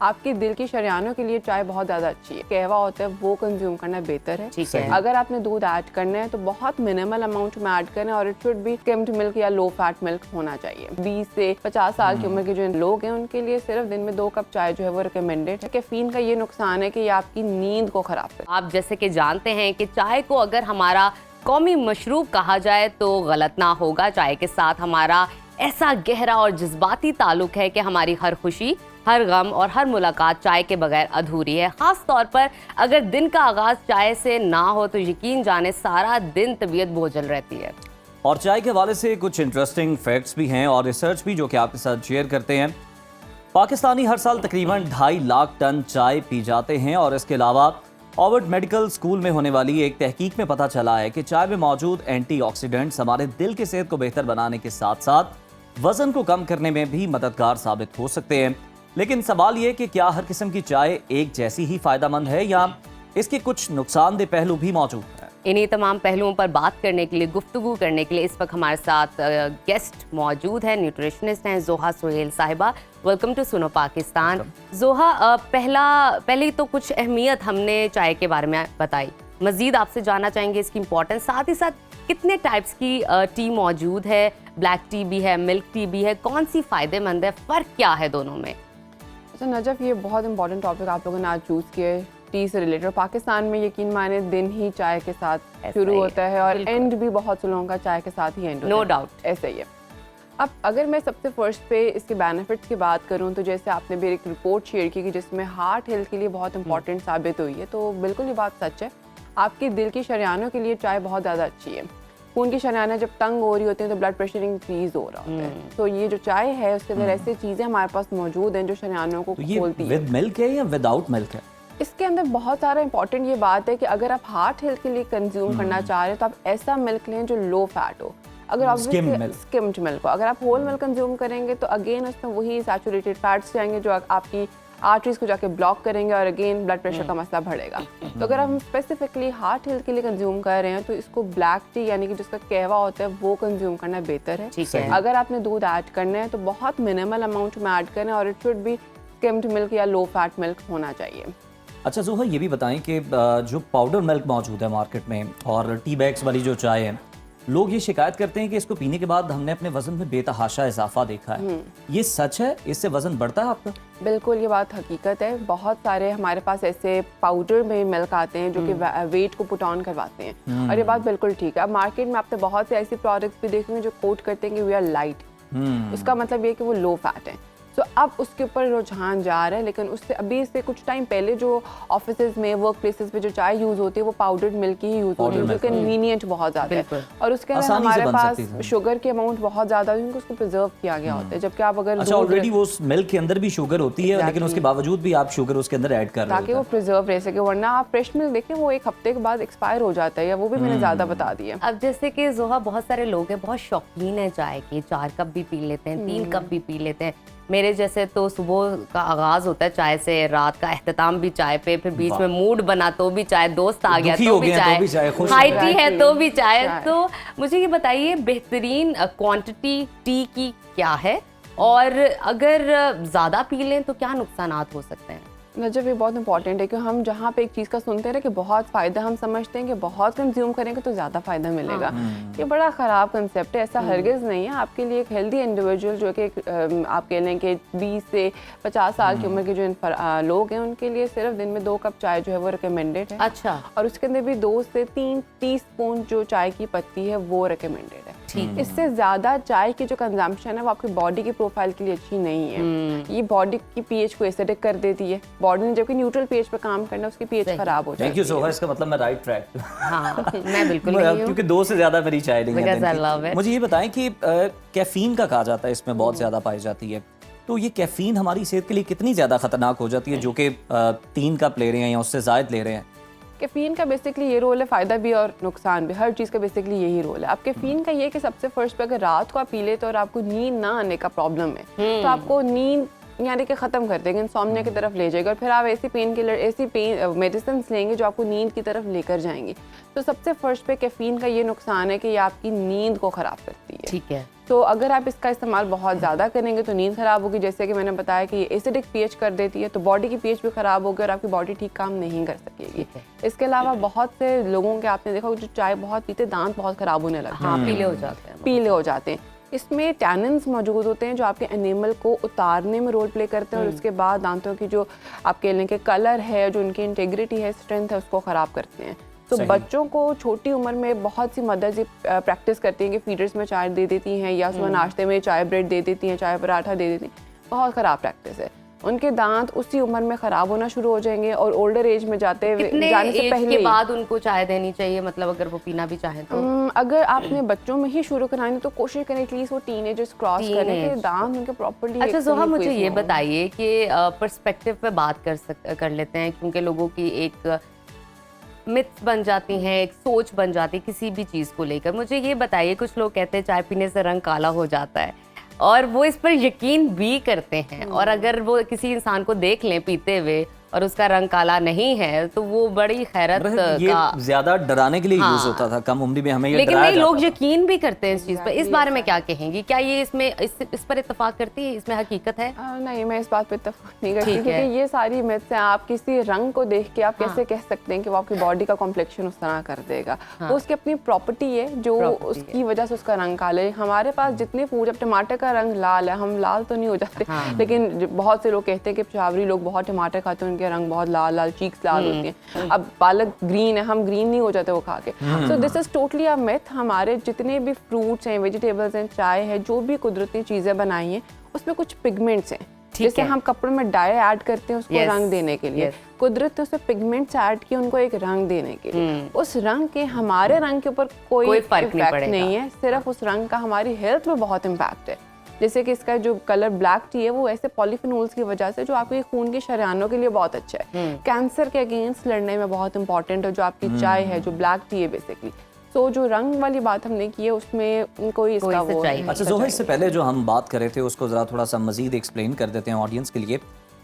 आपके दिल की शरियानों के लिए चाय बहुत ज़्यादा अच्छी है। कहवा होता है वो कंज्यूम करना बेहतर है। ठीक है। अगर आपने दूध ऐड करना है तो बहुत मिनिमल अमाउंट में ऐड करें और it should be skimmed milk या लो फैट मिल्क होना चाहिए। 20 से 50 साल की उम्र के जो लोग हैं उनके लिए सिर्फ दिन में 2 कप चाय जो है वो रिकमेंडेड है। कैफीन का ये नुकसान है कि ये आपकी नींद को खराब करे। आप जैसे कि जानते हैं कि चाय को अगर हमारा कौमी मशरूब कहा जाए तो गलत ना होगा। चाय के साथ हमारा ऐसा गहरा और जज्बाती ताल्लुक है कि हमारी हर खुशी, हर गम और हर मुलाकात चाय के बगैर अधूरी है। ख़ास तौर पर अगर दिन का आगाज़ चाय से ना हो तो यकीन जाने सारा दिन तबीयत बोझल रहती है। और चाय के हवाले से कुछ इंटरेस्टिंग फैक्ट्स भी हैं और रिसर्च भी जो कि आपके साथ शेयर करते हैं। पाकिस्तानी हर साल तकरीबन 2.5 लाख टन चाय पी जाते हैं और इसके अलावा ऑवर्ड मेडिकल स्कूल में होने वाली एक तहकीक में पता चला है कि चाय में मौजूद एंटीऑक्सीडेंट्स हमारे दिल की सेहत को बेहतर बनाने के साथ साथ वजन को कम करने में भी मददगार साबित हो सकते हैं। लेकिन सवाल ये कि क्या हर किस्म की चाय एक जैसी ही फायदेमंद है या इसके कुछ नुकसानदेह पहलू भी मौजूद हैं? इन्हीं तमाम पहलुओं पर बात करने के लिए, गुफ्तगू करने के लिए इस वक्त हमारे साथ गेस्ट मौजूद हैं। न्यूट्रिशनिस्ट हैं जोहा सुहेल साहिबा। वेलकम टू सुनो पाकिस्तान। जोहा, पहले तो कुछ अहमियत हमने चाय के बारे में बताई, मजीद आपसे जानना चाहेंगे इसकी इंपॉर्टेंस, साथ ही साथ कितने टाइप्स की टी मौजूद है, ब्लैक टी भी है, मिल्क टी भी है, कौन सी फ़ायदेमंद है, फ़र्क क्या है दोनों में? अच्छा नजफ, ये बहुत इंपॉर्टेंट टॉपिक आप लोगों ने आज चूज़ किया है, टी से रिलेटेड। पाकिस्तान में यकीन माने दिन ही चाय के साथ शुरू होता है और एंड भी बहुत से लोगों का चाय के साथ ही एंड होता है। नो डाउट, ऐसा ही है। अब अगर मैं सबसे फर्स्ट पे इसके बेनिफिट्स की बात करूं तो जैसे आपने भी एक रिपोर्ट शेयर की कि जिसमें हार्ट हेल्थ के लिए बहुत इंपॉर्टेंट साबित हुई है, तो बिल्कुल ये बात सच है। आपके दिल की शरियानों के लिए चाय बहुत ज़्यादा अच्छी है। खून की शरियानें जब तंग हो रही होती हैं तो ब्लड प्रेशर इंक्रीज हो रहा होता है। तो ये जो चाय है उसके अंदर ऐसी चीज़ें हमारे पास मौजूद हैं जो शरियानों को खोलती है। विद मिल्क है या विदाउट मिल्क है? इसके अंदर बहुत सारा इंपॉर्टेंट ये बात है कि अगर आप हार्ट हेल्थ के लिए कंज्यूम करना चाह रहे हो तो आप ऐसा मिल्क लें जो लो फैट हो। अगर स्किम्ड मिल्क हो, अगर आप होल मिल्क कंज्यूम करेंगे तो अगेन उसमें वही सैचुरेटेड फैट्स जाएंगे जो आपकी आर्टरीज को जाके ब्लॉक करेंगे और अगेन ब्लड प्रेशर का मसला बढ़ेगा। तो अगर हम स्पेसिफिकली हार्ट हेल्थ के लिए कंज्यूम कर रहे हैं तो इसको ब्लैक टी यानी कि जिसका कहवा होता है वो कंज्यूम करना बेहतर है। ठीक है। अगर आपने दूध ऐड करना है तो बहुत मिनिमल अमाउंट में ऐड करें और it should be skimmed milk या लो फैट मिल्क होना चाहिए। अच्छा जोहा, ये भी बताएं कि जो पाउडर मिल्क मौजूद है मार्केट में और टी बैग्स वाली जो चाय है, लोग ये शिकायत करते हैं कि इसको पीने के बाद हमने अपने वजन में बेतहाशा इजाफा देखा है। ये सच है? इससे वजन बढ़ता है आपका? बिल्कुल, ये बात हकीकत है। बहुत सारे हमारे पास ऐसे पाउडर में मिल्क आते हैं जो कि वेट को पुट ऑन करवाते हैं और ये बात बिल्कुल ठीक है। अब मार्केट में आपने बहुत से ऐसी प्रोडक्ट्स भी देखेंगे जो कोट करते हैं कि वी आर लाइट। उसका मतलब ये कि वो लो फैट है। तो अब उसके ऊपर रुझान जा रहा है, लेकिन उससे अभी से कुछ टाइम पहले जो ऑफिसेज में, वर्क प्लेसेस पे जो चाय यूज होती है वो पाउडर्ड मिल्क की ही यूज होती है, जो कन्वीनियंट बहुत ज़्यादा है और उसके अंदर हमारे पास शुगर की अमाउंट बहुत ज़्यादा है क्योंकि उसको प्रिजर्व किया गया होता है। जबकि आप अगर ऑलरेडी वो मिल्क के अंदर भी शुगर होती है, लेकिन उसके बावजूद भी आप शुगर उसके अंदर ऐड कर रहे हैं ताकि वो प्रिजर्व रह सके, वरना आप फ्रेश मिल्क देखें वो एक हफ्ते के बाद एक्सपायर हो जाता है, या वो भी मैंने ज़्यादा बता दिया। अब जैसे कि जोहा, बहुत सारे लोग हैं बहुत शौकीन है चाय के, 4 कप भी पी लेते हैं, 3 कप भी पी लेते हैं। मेरे जैसे तो सुबह का आगाज होता है चाय से, रात का एहतताम भी चाय पे, फिर बीच में मूड बना तो भी चाय, दोस्त आ गया तो भी चाय, हाई टी है तो भी चाय। तो मुझे ये बताइए बेहतरीन क्वांटिटी टी की क्या है और अगर ज़्यादा पी लें तो क्या नुकसानात हो सकते हैं? नजब, ये बहुत इंपॉर्टेंट है कि हम जहाँ पे एक चीज़ का सुनते हैं कि बहुत फ़ायदा, हम समझते हैं कि बहुत कंज्यूम करेंगे तो ज़्यादा फ़ायदा मिलेगा। ये बड़ा ख़राब कंसेप्ट है, ऐसा हरगिज़ नहीं है। आपके लिए एक हेल्दी इंडिविजुअल जो कि आप कह लें कि 20 से 50 साल की उम्र के जो लोग हैं उनके लिए सिर्फ दिन में 2 कप चाय जो है वो रिकमेंडेड है। अच्छा। और उसके अंदर भी 2 से 3 टीस्पून जो चाय की पत्ती है वो रिकमेंडेड है। इससे ज़्यादा चाय की जो कंजम्पशन है वो आपकी बॉडी की प्रोफाइल के लिए अच्छी नहीं है। ये बॉडी की पीएच को एसिडिक कर देती है। बॉडी ने जबकि न्यूट्रल पीएच पे काम करना, उसकी पीएच खराब हो जाती है। थैंक यू जोहा, इसका मतलब मैं राइट ट्रैक। हाँ, मैं बिल्कुल नहीं हूं, क्योंकि 2 से ज्यादा मेरी चाय नहीं है। मुझे ये बताएं कि कैफीन का कहा जाता है इसमें बहुत ज्यादा पाई जाती है, तो ये कैफीन हमारी सेहत के लिए कितनी ज्यादा खतरनाक हो जाती है जो कि 3 कप ले रहे हैं या उससे ज्यादा ले रहे हैं? कैफीन का बेसिकली ये रोल है, फ़ायदा भी और नुकसान भी, हर चीज़ का बेसिकली यही रोल है। अब कैफीन का ये कि सबसे फर्स्ट पे अगर रात को आप पी लेते और आपको नींद ना आने का प्रॉब्लम है तो आपको नींद यानी कि ख़त्म कर देगा, इंसोम्निया की तरफ ले जाएगा और फिर आप ऐसी पेन किलर, ऐसी पेन मेडिसिन लेंगे जो आपको नींद की तरफ लेकर जाएंगी। तो सबसे फर्स्ट पे कैफीन का ये नुकसान है कि ये आपकी नींद को ख़राब करती है। ठीक है। तो अगर आप इसका इस्तेमाल बहुत ज़्यादा करेंगे तो नींद ख़राब होगी, जैसे कि मैंने बताया कि ये एसिडिक पीएच कर देती है, तो बॉडी की पीएच भी ख़राब होगी और आपकी बॉडी ठीक काम नहीं कर सकेगी। इसके अलावा बहुत से लोगों के आपने देखा जो चाय बहुत पीते, दांत बहुत ख़राब होने लगते हैं। हाँ, पीले हो जाते हैं। पीले हो जाते हैं। इसमें टैनिन्स मौजूद होते हैं जो आपके एनिमल को उतारने में रोल प्ले करते हैं और उसके बाद दांतों की जो आपके इनके कलर है, जो उनकी इंटेग्रिटी है, स्ट्रेंथ है, उसको ख़राब करते हैं। तो बच्चों को छोटी उम्र में बहुत सी मदर्स प्रैक्टिस करती हैं कि फीडर्स में चाय दे देती हैं या सुबह नाश्ते में चाय ब्रेड दे देती हैं, चाय पराठा दे देती हैं। बहुत ख़राब प्रैक्टिस है। उनके दांत उसी उम्र में ख़राब होना शुरू हो जाएंगे और ओल्डर एज में जाने से पहले के बाद उनको चाय देनी चाहिए, मतलब अगर वो पीना भी चाहें तो? अगर आपने बच्चों में ही शुरू करानी तो कोशिश करें एटलीस्ट वो टीनेजर्स क्रॉस करें कि दांत उनके प्रॉपर्ली। अच्छा ज़ोहा, मुझे ये बताइए कि पर्सपेक्टिव पे बात कर लेते हैं, क्योंकि लोगों की एक मिथ्स बन जाती हैं, एक सोच बन जाती है किसी भी चीज़ को लेकर। मुझे ये बताइए, कुछ लोग कहते हैं चाय पीने से रंग काला हो जाता है और वो इस पर यकीन भी करते हैं, और अगर वो किसी इंसान को देख लें पीते हुए और उसका रंग काला नहीं है तो वो बड़ी हैरत ये का ज्यादा डराने के लिए यूज होता था कम उम्र में, हमें ये लेकिन डराया नहीं, जाता लोग यकीन भी करते हैं इस चीज़ पर। इस बारे में क्या कहेंगी? क्या ये इस पर इत्तेफाक करती है, इसमें हकीकत है? नहीं, मैं इस बात पे इत्तेफाक नहीं करती क्योंकि ये सारी मिथ्स हैं। आप किसी रंग को देख के आप कैसे कह सकते हैं कि वो आपकी बॉडी का कॉम्प्लेक्शन उस तरह कर देगा? वो उसकी अपनी प्रॉपर्टी है जो उसकी वजह से उसका रंग काला है। हमारे पास जितने फूड, जब टमाटर का रंग लाल है, हम लाल तो नहीं हो जाते, लेकिन बहुत से लोग कहते हैं कि पेशावरी लोग बहुत टमाटर खाते हैं, उनके रंग बहुत लाल, चीक्स लाल होती हैं। अब पालक ग्रीन है, हम ग्रीन नहीं हो जाते वो खा के। So this is totally a myth. हमारे जितने भी फ्रूट्स हैं, वेजिटेबल्स हैं, चाय है, जो भी कुदरती चीजें बनाई हैं, उसमें कुछ पिगमेंट्स हैं। जैसे हम कपड़ों में डाई ऐड करते हैं उसको रंग देने के लिए, कुदरत ने उसमें पिगमेंट्स ऐड किए उनको एक रंग देने के लिए। उस रंग के हमारे रंग के ऊपर कोई इफेक्ट नहीं है, सिर्फ उस रंग का हमारी हेल्थ में बहुत इम्पैक्ट है। जैसे कि इसका जो कलर ब्लैक टी है वो ऐसे पॉलीफिनोल्स की वजह से जो आपके खून के शरियानों के लिए बहुत अच्छा है, कैंसर के अगेंस्ट लड़ने में बहुत इंपॉर्टेंट है। जो आपकी चाय है, जो ब्लैक टी है बेसिकली, तो जो रंग वाली बात हमने की है उसमें कोई इसका वो अच्छा ज़ोहा, इससे पहले जो हम बात कर रहे थे उसको ज़रा थोड़ा सा मजीद एक्सप्लेन कर देते हैं ऑडियंस के लिए।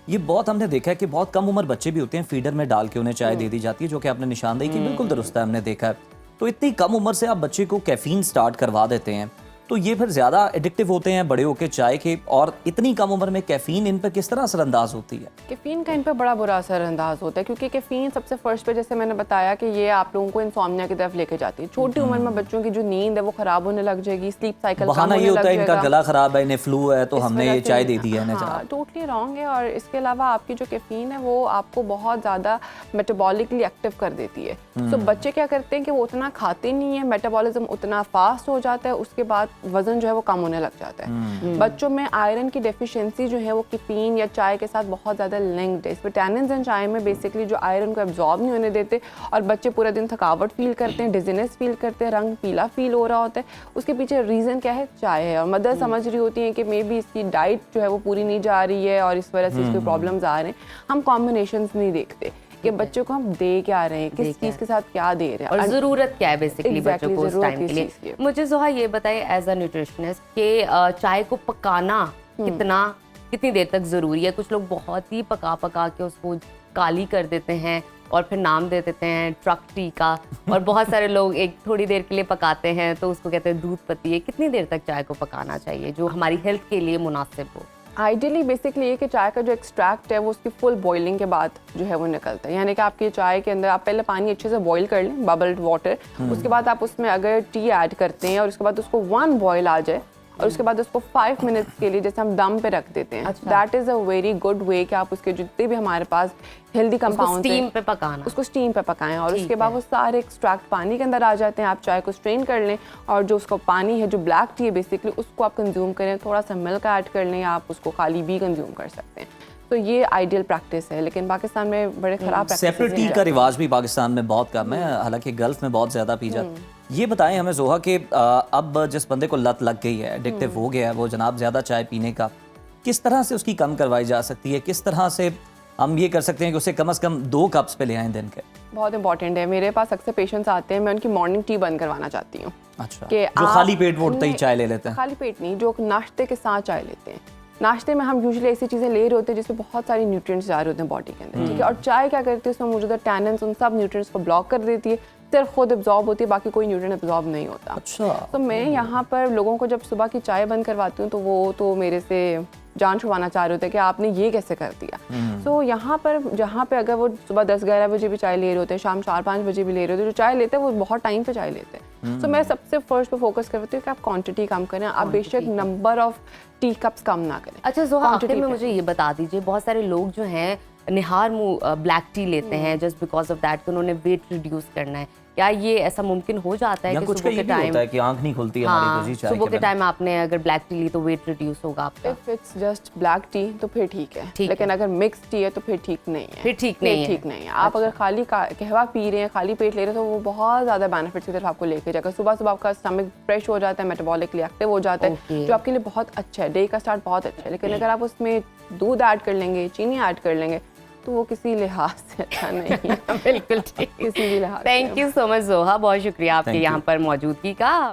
ये बहुत हमने देखा है कि बहुत कम उम्र बच्चे भी होते हैं, फीडर में डाल के उन्हें चाय दे दी जाती है, जो कि आपने निशानदेही की बिल्कुल दुरुस्त है, हमने देखा है। तो इतनी कम उम्र से आप बच्चे को कैफीन स्टार्ट करवा देते हैं, तो ये फिर ज़्यादा एडिक्टिव होते हैं बड़े होकर चाय के, और इतनी कम उम्र में कैफीन इन पर किस तरह असरअंदाज होती है? कैफीन का इन पर बड़ा बुरा असरअंदाज होता है क्योंकि कैफीन सबसे फर्स्ट पे, जैसे मैंने बताया कि ये आप लोगों को इंसोम्निया की तरफ लेके जाती है। छोटी उम्र में बच्चों की जो नींद है वो खराब होने लग जाएगी, स्लीप साइकिल बहाना ये होता है इनका गला खराब है, इन्हें फ्लू है, तो हमने ये चाय दे दी है। टोटली रॉन्ग है। और इसके अलावा आपकी जो कैफीन है वो आपको बहुत ज़्यादा मेटाबॉलिकली एक्टिव कर देती है। तो बच्चे क्या करते हैं कि वो उतना खाते नहीं है, मेटाबॉलिज्म उतना फास्ट हो जाता है, उसके बाद वजन जो है वो कम होने लग जाता है। बच्चों में आयरन की डेफिशिएंसी जो है वो कैफीन या चाय के साथ बहुत ज़्यादा लिंक्ड है। इसमें टैनिन्स एंड चाय में बेसिकली जो आयरन को एब्जॉर्ब नहीं होने देते और बच्चे पूरा दिन थकावट फील करते हैं, डिजीनेस फील करते हैं, रंग पीला फील हो रहा होता है। उसके पीछे रीज़न क्या है? चाय है। और मदर समझ रही होती है कि मे बी इसकी डाइट जो है वो पूरी नहीं जा रही है और इस वजह से इसको प्रॉब्लम्स आ रहे हैं। हम कॉम्बिनेशंस नहीं देखते कि बच्चों को हम दे क्या रहे हैं, किस चीज़ के साथ क्या दे रहे हैं और ज़रूरत क्या है बेसिकली बच्चों को उस टाइम के लिए। मुझे ज़ोहा ये बताइए एज अ न्यूट्रिशनिस्ट कि चाय को पकाना कितनी देर तक ज़रूरी है? कुछ लोग बहुत ही पका के उसको काली कर देते हैं और फिर नाम दे देते हैं ट्रक टी का, और बहुत सारे लोग एक थोड़ी देर के लिए पकाते हैं तो उसको कहते हैं दूध पत्ती है। कितनी देर तक चाय को पकाना चाहिए जो हमारी हेल्थ के लिए मुनासिब हो? आइडियली बेसिकली ये कि चाय का जो एक्सट्रैक्ट है वो उसकी फुल बॉइलिंग के बाद जो है वो निकलता है। यानी कि आपकी चाय के अंदर आप पहले पानी अच्छे से बॉईल कर लें, बबल्ड वाटर, उसके बाद आप उसमें अगर टी ऐड करते हैं और उसके बाद उसको 1 बॉयल आ जाए और उसके बाद उसको 5 मिनट्स के लिए जैसे हम दम पे रख देते हैं, that is a very good way कि आप उसके जितने भी हमारे पास हेल्दी कंपाउंड स्टीम पे पकाना, उसको स्टीम पे पकाएं और उसके बाद वो सारे एक्सट्रैक्ट पानी के अंदर आ जाते हैं। आप चाय को स्ट्रेन कर लें और जो उसका पानी है, जो ब्लैक टी है बेसिकली, उसको आप कंज्यूम करें। थोड़ा सा मिल्क ऐड कर लें, आप उसको खाली भी कंज्यूम कर सकते हैं। तो ये आइडियल प्रैक्टिस है, लेकिन पाकिस्तान में बड़े खराब सेपरेट टी का रिवाज भी पाकिस्तान में बहुत कम है, हालांकि गल्फ में बहुत ज़्यादा पी जाती है। ये बताएं हमें ज़ोहा कि अब जिस बंदे को लत लग गई है, एडिक्टिव हो गया है वो जनाब ज़्यादा चाय पीने का, किस तरह से उसकी कम करवाई जा सकती है? किस तरह से हम ये कर सकते हैं कि उसे कम से कम 2 कप्स पे ले आएं दिन के? बहुत इंपॉर्टेंट है। मेरे पास अक्सर पेशेंट्स आते हैं, मैं उनकी मॉर्निंग टी बंद करवाना चाहती हूँ। अच्छा, जो खाली पेट वो उठते ही चाय ले लेते हैं? खाली पेट नहीं, जो नाश्ते के साथ चाय लेते हैं, नाश्ते में हम यूजुअली ऐसी चीज़ें ले रहे होते हैं जिसमें बहुत सारी न्यूट्रिएंट्स जा रहे होते हैं बॉडी के अंदर, ठीक है। और चाय क्या करती है, उसमें मौजूदा टैनिन्स उन सब न्यूट्रिएंट्स को ब्लॉक कर देती है, सिर्फ खुद एब्जॉर्ब होती है, बाकी कोई न्यूट्रिएंट एब्जॉर्ब नहीं होता। अच्छा। तो मैं यहाँ पर लोगों को जब सुबह की चाय बंद करवाती हूँ तो वो तो मेरे से जान छुड़वाना चाह रहे होते हैं कि आपने ये कैसे कर दिया। तो यहाँ पर जहाँ पे अगर वो सुबह 10-11 बजे भी चाय ले रहे होते हैं, शाम 4-5 बजे भी ले रहे होते हैं, जो चाय लेते हैं वो बहुत टाइम पे चाय लेते हैं। तो मैं सबसे फर्स्ट पे फोकस करती हूँ कि आप क्वांटिटी कम करें, आप बेशक नंबर ऑफ टी कप्स कम ना करें। अच्छा ज़ोहा, आखिर Quantity में पे। मुझे ये बता दीजिए, बहुत सारे लोग जो हैं निहार मुँह ब्लैक टी लेते हैं जस्ट बिकॉज ऑफ दैट कि उन्होंने वेट रिड्यूस करना है, क्या ये ऐसा मुमकिन हो जाता है या कि कुछ सुबह का के ये भी टाइम, होता है कि आंख नहीं खुलती हमारी तो जी चाय सुबह के बिना। टाइम आपने अगर ब्लैक टी ली तो वेट रिड्यूस होगा आपका? If it's just black T तो फिर ठीक है, ठीक लेकिन अगर मिक्स टी है तो फिर ठीक नहीं है। फिर ठीक नहीं है। ठीक नहीं है। आप अगर खाली कहवा पी रहे हैं, खाली पेट ले रहे हैं, तो वो बहुत ज़्यादा बेनिफिट्स की तरफ आपको लेके जाएगा। सुबह सुबह आपका स्टमक फ्रेश हो जाता है, मेटाबॉलिकली एक्टिव हो जाता है, Okay. जो आपके लिए बहुत अच्छा है, डे का स्टार्ट बहुत अच्छा है। लेकिन अगर आप उसमें दूध ऐड कर लेंगे, चीनी ऐड कर लेंगे, तो वो किसी लिहाज से अच्छा नहीं है। बिल्कुल ठीक। किसी भी लिहाज से। थैंक यू सो मच ज़ोहा, बहुत शुक्रिया आपके Thank you. यहाँ पर मौजूदगी का।